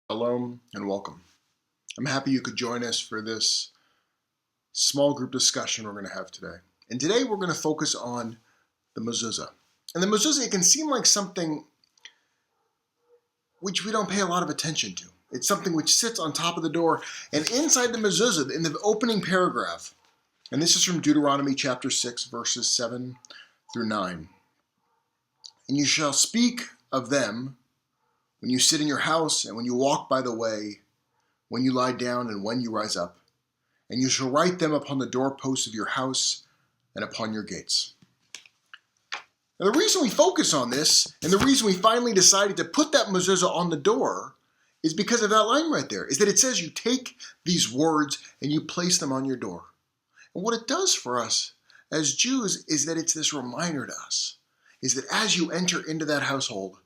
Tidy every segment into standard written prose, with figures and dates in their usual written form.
Shalom and welcome. I'm happy you could join us for this small group discussion we're going to have today. And today we're going to focus on the Mezuzah. And the Mezuzah, it can seem like something which we don't pay a lot of attention to. It's something which sits on top of the door. And inside the Mezuzah, in the opening paragraph, and this is from Deuteronomy chapter 6, verses 7 through 9. And you shall speak of them when you sit in your house, and when you walk by the way, when you lie down, and when you rise up. And you shall write them upon the doorposts of your house and upon your gates. Now, the reason we focus on this, and the reason we finally decided to put that mezuzah on the door, is because of that line right there, is that it says you take these words and you place them on your door. And what it does for us as Jews is that it's this reminder to us, is that as you enter into that household,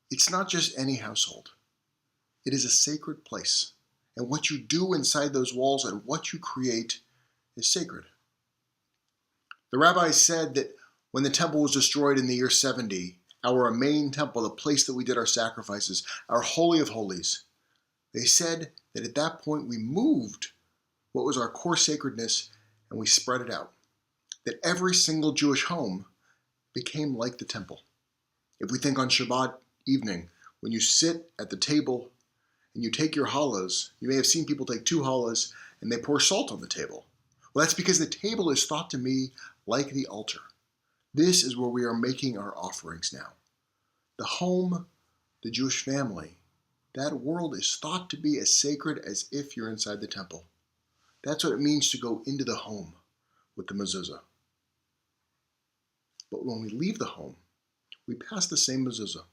it's not just any household. It is a sacred place. And what you do inside those walls and what you create is sacred. The rabbis said that when the temple was destroyed in the year 70, our main temple, the place that we did our sacrifices, our Holy of Holies, they said that at that point we moved what was our core sacredness and we spread it out. That every single Jewish home became like the temple. If we think on Shabbat evening, when you sit at the table and you take your challahs, you may have seen people take 2 challahs and they pour salt on the table. Well, that's because the table is thought to me like the altar. This is where we are making our offerings now. The home, the Jewish family, that world is thought to be as sacred as if you're inside the temple. That's what it means to go into the home with the mezuzah. But when we leave the home, we pass the same mezuzah.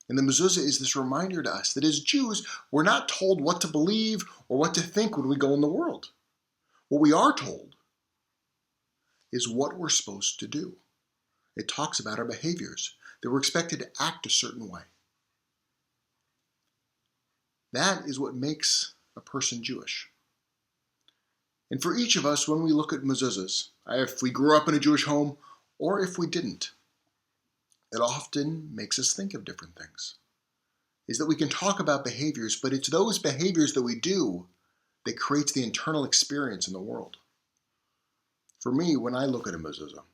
And the mezuzah is this reminder to us that as Jews, we're not told what to believe or what to think when we go in the world. What we are told is what we're supposed to do. It talks about our behaviors, that we're expected to act a certain way. That is what makes a person Jewish. And for each of us, when we look at mezuzahs, if we grew up in a Jewish home or if we didn't, it often makes us think of different things. Is that we can talk about behaviors, but it's those behaviors that we do that creates the internal experience in the world. For me, when I look at a mezuzah,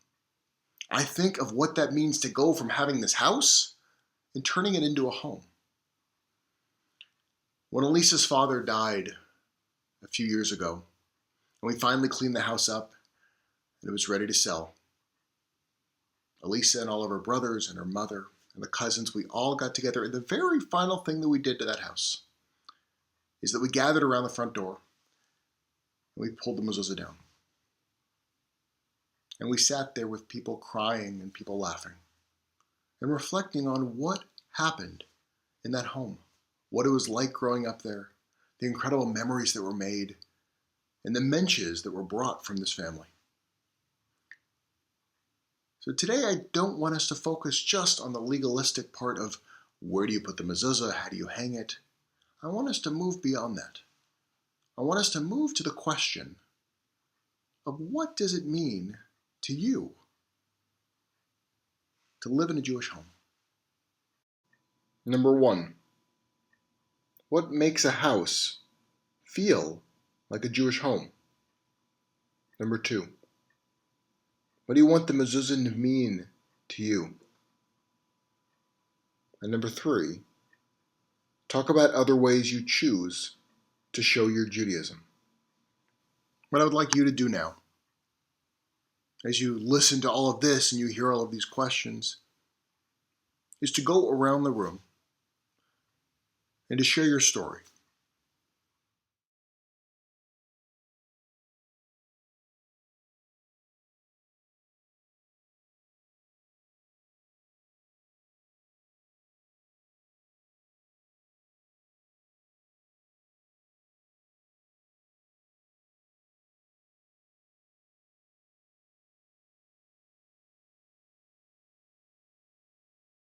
I think of what that means to go from having this house and turning it into a home. When Elisa's father died a few years ago, and we finally cleaned the house up and it was ready to sell, Elisa and all of her brothers and her mother and the cousins, we all got together, and the very final thing that we did to that house is that we gathered around the front door and we pulled the mezuzah down. And we sat there with people crying and people laughing and reflecting on what happened in that home, what it was like growing up there, the incredible memories that were made, and the mensches that were brought from this family. So today I don't want us to focus just on the legalistic part of where do you put the mezuzah, how do you hang it. I want us to move beyond that. I want us to move to the question of what does it mean to you to live in a Jewish home? Number 1, what makes a house feel like a Jewish home? Number 2, what do you want the mezuzah to mean to you? And number 3, talk about other ways you choose to show your Judaism. What I would like you to do now, as you listen to all of this and you hear all of these questions, is to go around the room and to share your story.